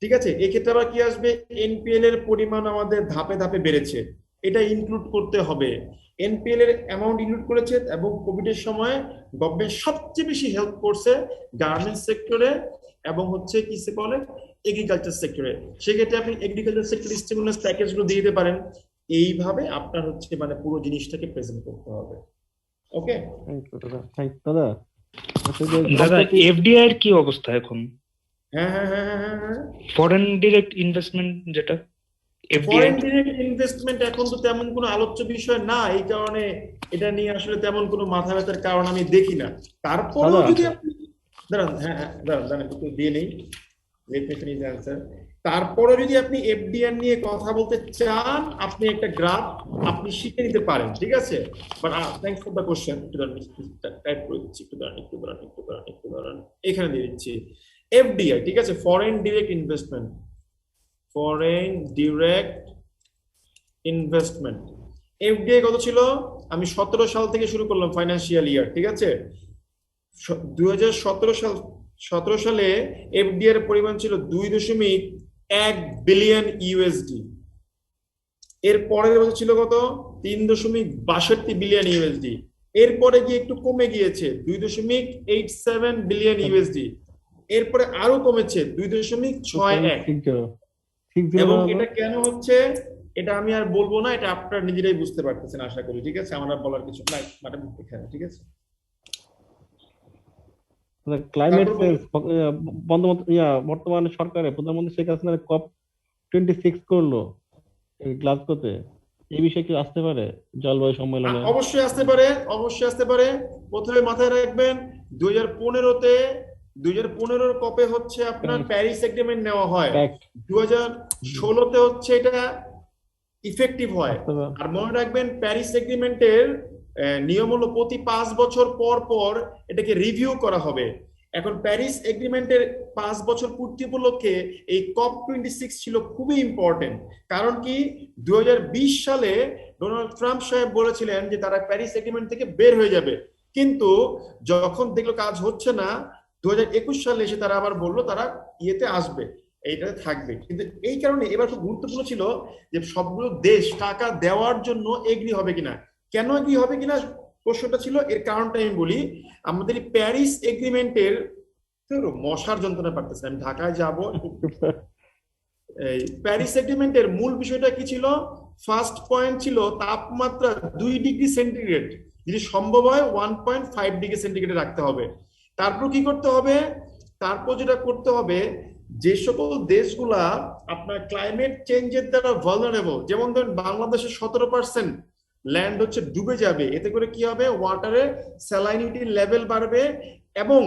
ঠিক আছে, এক্ষেত্রে আবার কি আসবে, এনপিএল এর পরিমাণ আমাদের ধাপে ধাপে বেড়েছে, এটা ইনক্লুড করতে হবে। এনপিএল এর অ্যামাউন্ট ইনক্লুড করেছে, এবং কোভিডের সময় গভর্নমেন্ট সবচেয়ে বেশি হেল্প করছে গার্মেন্টস সেক্টরে এবং হচ্ছে কিসে বলে, এগ্রিকালচার সেক্টরে। সেক্ষেত্রে আপনি এগ্রিকালচার সেক্টর স্টিমুলাস প্যাকেজ গুলো দিয়ে দিতে পারেন। এইভাবে আপনার হচ্ছে মানে পুরো জিনিসটাকে প্রেজেন্ট করতে হবে। ওকে থ্যাংক দাদা। আচ্ছা, যে দাদা, সম্প্রতি এফডিআই এর কি অবস্থা এখন? হ্যাঁ হ্যাঁ হ্যাঁ হ্যাঁ হ্যাঁ হ্যাঁ। ফরেন ডিরেক্ট ইনভেস্টমেন্ট যেটা এফডিআই, ফরেন ডিরেক্ট ইনভেস্টমেন্ট এখন তো তেমন কোনো আলোচ্য বিষয় না, এই কারণে এটা নিয়ে আসলে তেমন কোনো মাথা ব্যথার কারণ আমি দেখি না। তারপরেও দাদা, যদি আপনি দাঁড়ান, হ্যাঁ হ্যাঁ দাঁড়ান একটু দিয়ে নেই, let me finish the answer. তারপরে যদি আপনি এফডিআর নিয়ে কথা বলতে চান, আপনি একটা গ্রাফ আপনি শিখে নিতে পারেন, ঠিক আছে। But thanks for the question. একটু দাঁড়ান, টাইপ করে দিচ্ছি, একটু দাঁড়ান, এখানে দিয়ে দিচ্ছি এফডিআই, ঠিক আছে, foreign direct investment. Foreign direct investment FDI কত ছিল, আমি 17 সাল থেকে শুরু করলাম ফাইন্যান্সিয়াল ইয়ার, ঠিক আছে। 2017 সালে এফডিআই এর পরিমাণ ছিল 2.1 বিলিয়ন ইউএসডি। এর পরের বছর ছিল কত, 3.62 বিলিয়ন ইউএসডি। এরপরে গিয়ে একটু কমে গিয়েছে 2.87 বিলিয়ন ইউএসডি। এরপরে আরো কমেছে 2.61। এবং এটা কেন হচ্ছে এটা আমি আর বলবো না, এটা আপনারা নিজেরাই বুঝতে পারতেছেন আশা করি, ঠিক আছে। আমার আর বলার কিছু নাই ম্যাডাম এখানে, ঠিক আছে। ক্লাইমেট তারপর চেঞ্জ বর্তমানে সরকারে প্রধানমন্ত্রী শেখ হাসিনা COP26 করলো এই গ্লাসগোতে, এই বিষয়ে কি আসতে পারে জলবায়ু সম্মেলনে? অবশ্যই আসতে পারে, অবশ্যই আসতে পারে। প্রথমে মাথায় রাখবেন 2015 কপে হচ্ছে আপনার প্যারিস এগ্রিমেন্ট নেওয়া হয়, 2016 হচ্ছে এটা ইফেক্টিভ হয়। আর মনে রাখবেন প্যারিস এগ্রিমেন্টের নিয়ম হলো প্রতি 5 বছর পর পর এটাকে রিভিউ করা হবে। এখন প্যারিস এগ্রিমেন্টের 5 বছর পূর্তি উপলক্ষে এই COP26 ছিল খুবই ইম্পর্টেন্ট। কারণ কি 2020 সালে ডোনাল্ড ট্রাম্প সাহেব বলেছিলেন যে তারা প্যারিস এগ্রিমেন্ট থেকে বের হয়ে যাবে, কিন্তু যখন দেখলো কাজ হচ্ছে না 2021 সালে এসে তারা আবার বললো তারা ইয়েতে আসবে, এইটাতে থাকবে। কিন্তু এই কারণে এবার খুব গুরুত্বপূর্ণ ছিল যে সবগুলো দেশ টাকা দেওয়ার জন্য এগ্রি হবে কিনা। কেন এগ্রি হবে কিনা প্রশ্নটা ছিল, এর কারণটা আমি বলি। আমাদের প্যারিস এগ্রিমেন্টের মশার যন্ত্রণা পারতেছে, আমি ঢাকায় যাব। এই প্যারিস এগ্রিমেন্টের মূল বিষয়টা কি ছিল, ফার্স্ট পয়েন্ট ছিল তাপমাত্রা 2 ডিগ্রি সেন্টিগ্রেড, যদি সম্ভব হয় 1.5 ডিগ্রি সেন্টিগ্রেডে রাখতে হবে। তারপর কি করতে হবে, তারপর যেটা করতে হবে যে সকল দেশগুলা আপনার ক্লাইমেট চেঞ্জের দ্বারা ভালনারেবল, যেমন ধরেন বাংলাদেশের 17% ল্যান্ড হচ্ছে ডুবে যাবে, এতে করে কি হবে, ওয়াটারে স্যালাইনিটি লেভেল বাড়বে এবং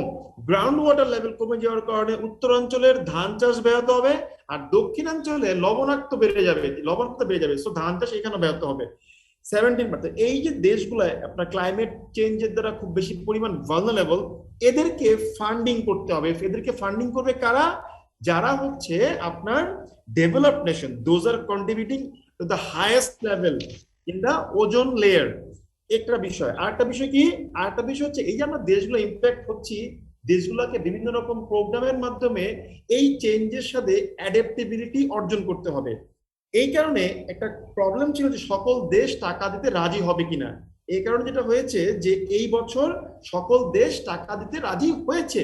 গ্রাউন্ড ওয়াটার লেভেল কমে যাওয়ার কারণে উত্তরাঞ্চলের ধান চাষ ব্যাহত হবে, আর দক্ষিণাঞ্চলে লবণাক্ত বেড়ে যাবে, সো ধান চাষ এখানে ব্যাহত হবে। 17%। এই যে দেশগুলো আপনার ক্লাইমেট চেঞ্জের দ্বারা খুব বেশি পরিমাণ ভালনারেবল, এদেরকে ফান্ডিং করতে হবে। এদেরকে ফান্ডিং করবে কারা? যারা হচ্ছে আপনার developed nation, those are contributing to the highest level in the ozone layer. একটা বিষয়। আরেকটা বিষয় কি? আরেকটা বিষয় হচ্ছে এই যে আমরা দেশগুলো ইম্প্যাক্ট হচ্ছি, দেশগুলোকে বিভিন্ন রকম প্রোগ্রামের মাধ্যমে এই চেঞ্জের সাথে অ্যাডাপ্টেবিলিটি অর্জন করতে হবে। এই কারণে একটা প্রবলেম ছিল যে সকল দেশ টাকা দিতে রাজি হবে কিনা। এই কারণে যেটা হয়েছে যে এই বছর সকল দেশ টাকা দিতে রাজি হয়েছে,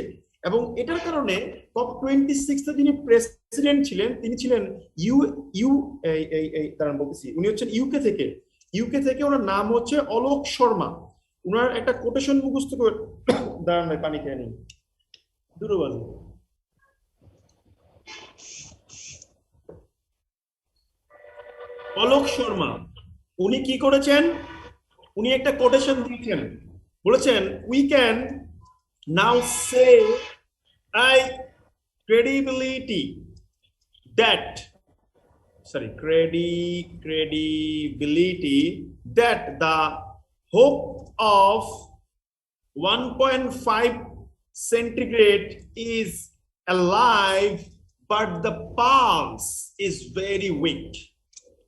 এবং এটার কারণে COP26 যিনি প্রেসিডেন্ট ছিলেন, তিনি ছিলেন উনি হচ্ছেন ইউকে থেকে ওনার নাম হচ্ছে অলোক শর্মা। ওনার একটা কোটেশন মুখস্থ করে দাঁড়ান ভাই, পানি খেয়ে নিন, দূরবাজে। অলোক শর্মা উনি কি করেছেন? উনি একটা কোটেশন দিয়েছেন, বলেছেন we can now say I credibility that the hope of 1.5 centigrade is alive but the pulse is very weak.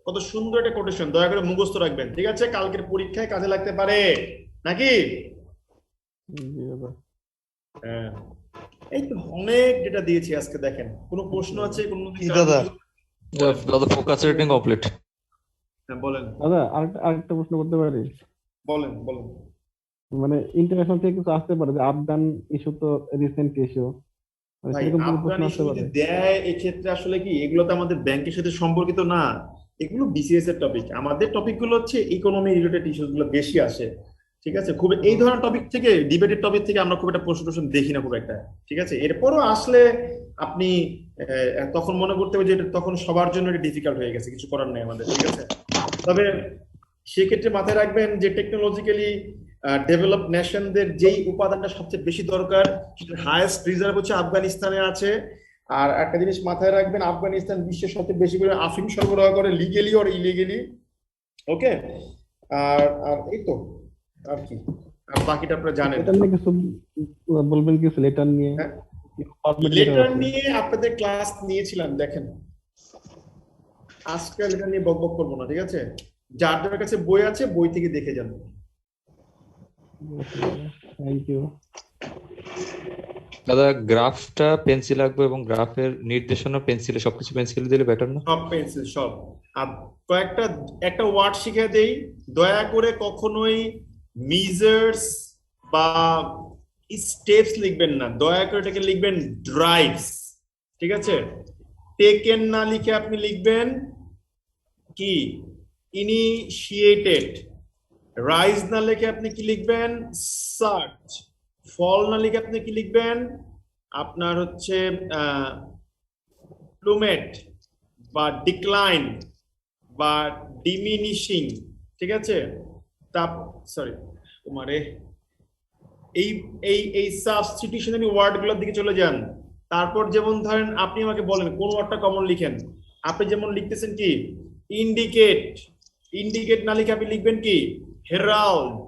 কত সুন্দর একটা কোটেশন, দয়া করে মুখস্থ রাখবেন, ঠিক আছে? কালকের পরীক্ষায় কাজে লাগতে পারে নাকি? হ্যাঁ, এই তো অনেক যেটা দিয়েছি আজকে। দেখেন, কোনো প্রশ্ন আছে? দাদা ফোকাস রেটিং কমপ্লিট। হ্যাঁ বলেন দাদা আরেকটা প্রশ্ন করতে পারি? বলেন। মানে ইন্টারন্যাশনাল থেকে কিছু আসতে পারে, যে আফগান ইস্যু তো রিসেন্ট ইস্যু, ভাই সেরকম কোনো আফগান প্রশ্ন ইস্যু আসতে যদি পারে? দেয়, এক্ষেত্রে আসলে কি এগুলো তো আমাদের ব্যাংকের সাথে সম্পর্কিত না, এগুলো বিসিএস এর টপিক। আমাদের টপিক গুলো হচ্ছে ইকোনমি রিলেটেড ইস্যুস গুলো বেশি আসে, ঠিক আছে? খুব এই ধরনের টপিক থেকে, ডিবেটেড টপিক থেকে আমরা খুব একটা প্রশ্ন দেখি না খুব একটা, ঠিক আছে? এরপরও আসলে আপনি তখন মনে করতে হবে যে এটা তখন সবার জন্য এটা ডিফিকাল্ট হয়ে গেছে, কিছু করার নেই আমাদের, ঠিক আছে? তবে সেক্ষেত্রে মাথায় রাখবেন যে টেকনোলজিক্যালি ডেভেলপ নেশনদের যেই উপাদানটা সবচেয়ে বেশি দরকার, সেটার হাইয়েস্ট রিজার্ভ হচ্ছে আফগানিস্তানে আছে। আর একটা জিনিস মাথায় রাখবেন, আফগানিস্তান বিশ্বের সবচেয়ে বেশি করে আফিম সরবরাহ করে, লিগেলি আর ইলিগেলি। ওকে, আর এই তো, আর কি, আর বাকিটা আপনারা জানেন। এটা নিয়ে কিছু বলবেন? কিছু লেটার নিয়ে? লেটার নিয়ে আপনাদের ক্লাস নিয়েছিলাম, দেখেন আজকে লেটার নিয়ে বকবক করবো না, ঠিক আছে? যার যার কাছে বই আছে বই থেকে দেখে যান। থ্যাংক ইউ দাদা গ্রাফটা পেন্সিল আঁকবো এবং গ্রাফের নির্দেশনা পেন্সিলে, সবকিছু পেন্সিলে দিলে বেটার না? সব পেন্সিল, সব। আর একটা ওয়ার্ড শিখে দেই, দয়া করে কখনোই মেজার্স বা স্টেপস লিখবেন না, দয়া করে এটাকে লিখবেন ড্রাইভস, ঠিক আছে? টেকেন না লিখে আপনি লিখবেন কি ইনিশিয়েটেড, রাইজ না লিখে আপনি কি লিখবেন সার্চ, ফল না লিখে আপনি কি লিখবেন আপনার হচ্ছে প্লুমেট বা ডিক্লাইন বা ডিমিনিশিং, ঠিক আছে? সরি তোমারে এই এই এই সাবস্টিটিউশনারি ওয়ার্ডগুলোর দিকে চলে যান। তারপর যেমন ধরেন আপনি আমাকে বলেন কোন ওয়ার্ডটা কমন লিখেন। আপনি যেমন লিখতেছেন কি ইন্ডিকেট না লিখে আপনি লিখবেন কি হেরাল্ড।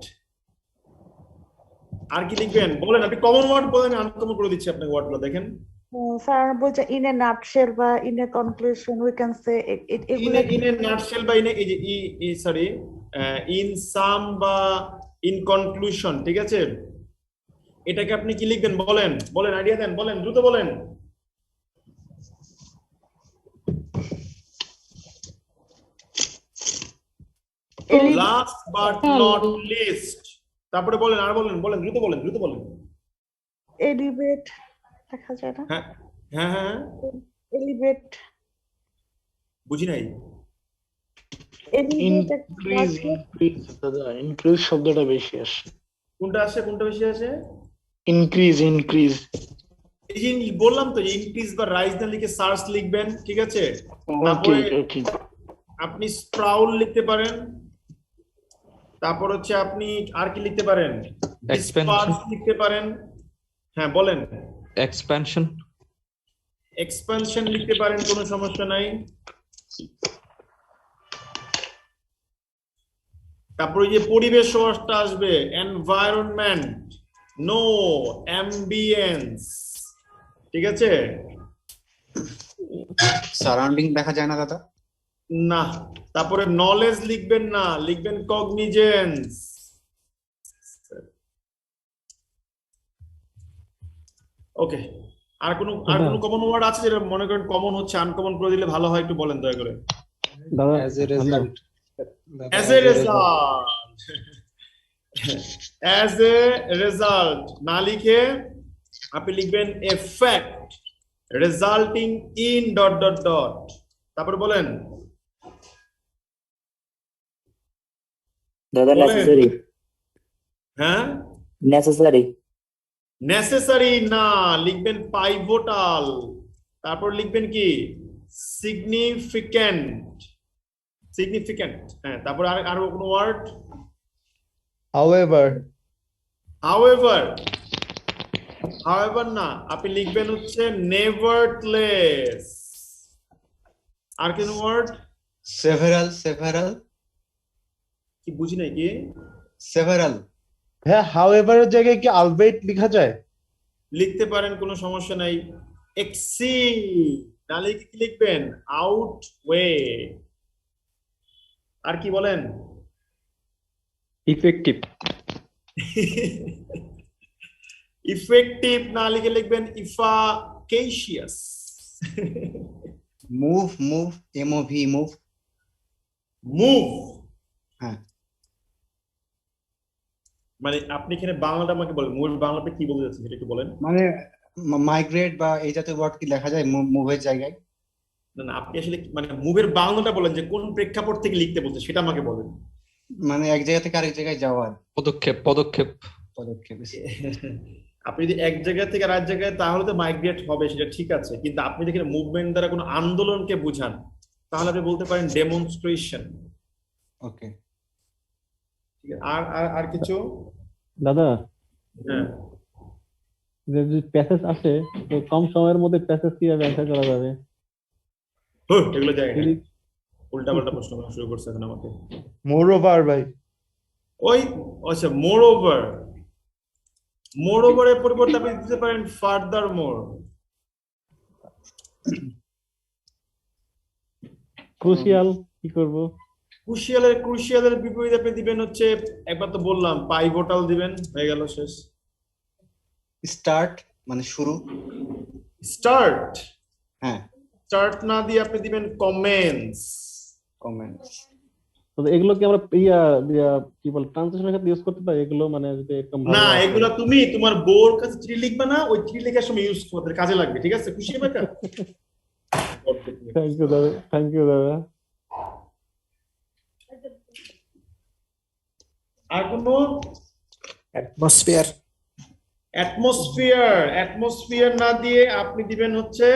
আর কি লিখবেন বলেন? আপনি কমন ওয়ার্ড বলেন, আনকমন করে দিচ্ছি আপনাকে ওয়ার্ডগুলো, দেখেন। স্যার বলছে ইন এ নাটশেল বা in a conclusion we can say এগুলো ইন এ নাটশেল বা ইন সাম বা ইন কনক্লুশন, ঠিক আছে? এটাকে আপনি কি লিখবেন বলেন আইডিয়া দেন, বলেন দ্রুত বলেন। লাস্ট বাট নট লিস্ট, তারপরে বলেন, আর বলেন দ্রুত বলেন। এলিভেট দেখা যায় না? হ্যাঁ এলিভেট বুঝি নাই। ইনক্রিজ শব্দটা বেশি আসে। কোনটা বেশি আসে? ইনক্রিজ এই যে বললাম তো ইনক্রিজ বা রাইজ না লিখে সার্চ লিখবেন, ঠিক আছে? ওকে তারপরে ওকে আপনি স্প্রাউল লিখতে পারেন, তারপর হচ্ছে আপনি আর কি লিখতে পারেন, ডিসপার্স লিখতে পারেন। হ্যাঁ বলেন। এক্সপ্যানশন। এক্সপানশন লিখতে পারেন, কোনো সমস্যা নাই। তারপরে যে পরিবেশ শব্দটা আসবে, এনভায়রনমেন্ট, নো, অ্যাম্বিয়েন্স, ঠিক আছে? সারাউন্ডিং দেখা যায় না দাদা? না। তারপরে নলেজ লিখবেন না, লিখবেন কগনিজেন্স। ওকে, আর কোনো কমন ওয়ার্ড আছে যেটা মনে করেন কমন হচ্ছে, আনকমন করে দিলে ভালো হয়, একটু বলেন দয়া করে। দাদা As a result. As a result, as a result না লিখে আপনি লিখবেন effect resulting in ... তারপরে বলেন। দাদা বলেন। নেসেসারি হ্যাঁ, নেসেসারি নেসেসারি না, লিখবেন পাইভোটাল। তারপর লিখবেন কি, সিগনিফিক্যান্ট, সিগনিফিক্যান্ট। হ্যাঁ, তারপর আর কোনো ওয়ার্ড? However. however, however না, আপনি লিখবেন হচ্ছে nevertheless। আর কোন ওয়ার্ড? Several. কি বুঝি নাই কি? Several. হ্যাঁ, হাউএভার এর জায়গায় কি আলবেট লেখা যায়? লিখতে পারেন, কোনো সমস্যা নাই। exceed না লিখে কি লিখবেন, outweigh। আর কি বলেন? ইফেক্টিভ। ইফেক্টিভ না লিখে লিখবেন efficacious। Move. MOV, move. Move হ্যাঁ। মানে আপনি এখানে বাংলাটা আমাকে বলেন, মূল বাংলাটা কি বলতে যাচ্ছেন সেটা একটু বলেন। মানে মাইগ্রেট বা এই জাতীয় ওয়ার্ড কি লেখা যায় মুভের জায়গায়? না না, আপনি আসলে মানে মুভের বাংলাটা বলেন, যে কোন প্রেক্ষাপট থেকে লিখতে বলতে সেটা আমাকে বলেন। মানে এক জায়গা থেকে আরেক জায়গায় যাওয়ার পদক্ষেপ। পদক্ষেপ। আপনি যদি এক জায়গা থেকে আরেক জায়গায়, তাহলে তো মাইগ্রেট হবে, সেটা ঠিক আছে। কিন্তু আপনি যদি মুভমেন্ট দ্বারা কোনো আন্দোলনকে বুঝান, তাহলে আপনি বলতে পারেন ডেমনস্ট্রেশন। ওকে। ঠিক আছে, আর আর আর কিছু? দাদা, হ্যাঁ, যদি প্যাসেজ আসে তো কম সময়ের মধ্যে প্যাসেজ কিভাবে অ্যান্সার করা যাবে? এগুলো জায়গা উল্টা পাল্টা প্রশ্ন করা শুরু করছে এখন আমাকে। মোরওভার ভাই। ওই আচ্ছা, মোর ওভারের পরিবর্তে আপনি দিতে পারেন ফার্দার মোর। ক্রুশিয়াল কি করব? ক্রুশিয়ালের বিপরীতে আপনি দিবেন হচ্ছে, একবার তো বললাম পাইভোটাল দিবেন, হয়ে গেল, শেষ। স্টার্ট মানে শুরু। স্টার্ট, হ্যাঁ। স্টার্ট না দিয়ে আপনি দিবেন কমেন্টস। তো এগুলো কি আমরা কি বল ট্রান্সলেশনের ক্ষেত্রে ইউজ করতে পারি এগুলো? মানে যদি একদম না, এগুলো তুমি তোমার বোর কাছে চিঠি লিখবে না, ওই চিঠি লেখার সময় ইউজ করতে কাজে লাগবে, ঠিক আছে? খুশি হবে? থ্যাংক ইউ দাদা, থ্যাংক ইউ দাদা। আর কোনো? অ্যাটমসফিয়ার না দিয়ে আপনি দিবেন হচ্ছে,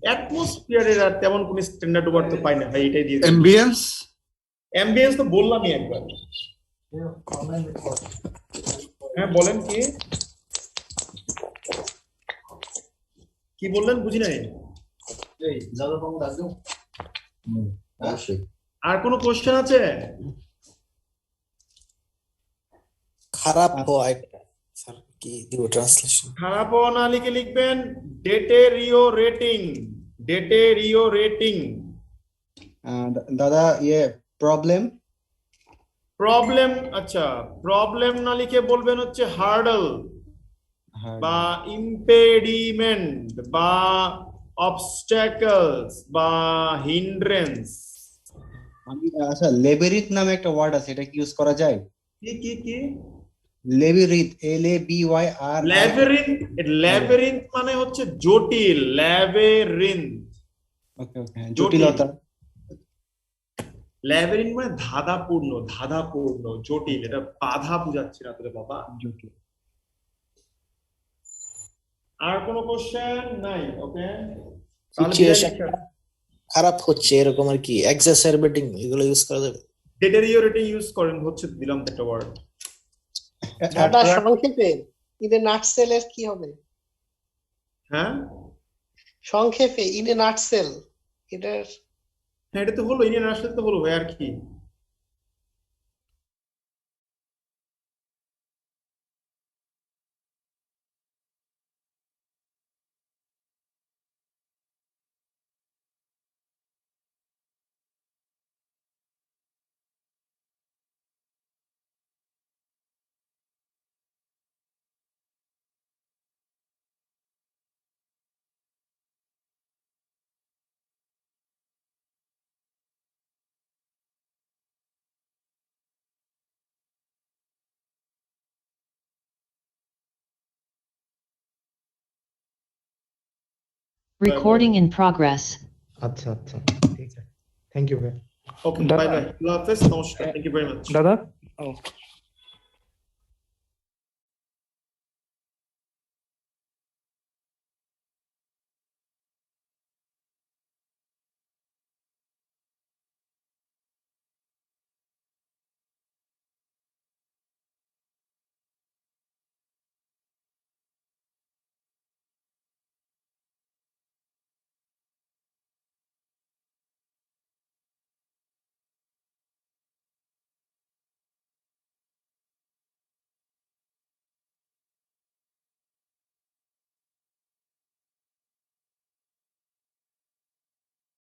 অ্যাটমসফিয়ারের আর তেমন কোন স্ট্যান্ডার্ড ওয়ার্ড তো পাই না ভাই, এটাই দিয়ে অ্যাম্বিয়েন্স। অ্যাম্বিয়েন্স তো বললামই একবার। হ্যাঁ বলেন, কি বললেন বুঝি নাই। আর কোনো কোশ্চেন আছে? খারাপ হয় স্যার, কি দিব ট্রান্সলেশন? খারাপ হওয়া না লিখে লিখবেন ডেটেরিওরেটিং। দাদা প্রবলেম। আচ্ছা, প্রবলেম না লিখে বলবেন হচ্ছে হার্ডল বা ইম্পেডিমেন্ট বা অবস্ট্যাকলস বা হিন্ড্রেন্স। আচ্ছা, লেবেরিথ নামে একটা ওয়ার্ড আছে, এটা কি ইউজ করা যায়? কি লেবেরিথ, LABYR। ল্যাবেরিন্থ মানে হচ্ছে জটিল, ল্যাবেরিন্থ। ওকে, জটিলতা। ল্যাবেরিন্থ মানে ধাঁধাপূর্ণ, জটিল। এটা বাধা বুঝাচ্ছে না তোরে বাবা। আর কোনো কোশ্চেন নাই? ওকে, তাহলে বিদায় সিচুয়েশন নিচ্ছি। খারাপ হচ্ছে এরকম আর কি, এক্সাসারবেটিং এগুলো ইউজ করা যাবে? ডেটেরিওরেটিং ইউজ করেন, হচ্ছে দিলাম তো একটা ওয়ার্ড। দাদা সংক্ষেপে ইন এ নাটসেলের কি হবে? হ্যাঁ সংক্ষেপে ইন এ নাটসেল এটার হ্যাঁ, এটা তো হলো, ইন্ডিয়ান আসলে তো হলো ভাই, আর কি? Recording in progress. আচ্ছা আচ্ছা ঠিক আছে, থ্যাংক ইউ ভাই। ওকে, বাই বাই, আল্লাহ হাফেজ, নমস্কার, থ্যাংক ইউ ভেরি মাচ। দাদা, ও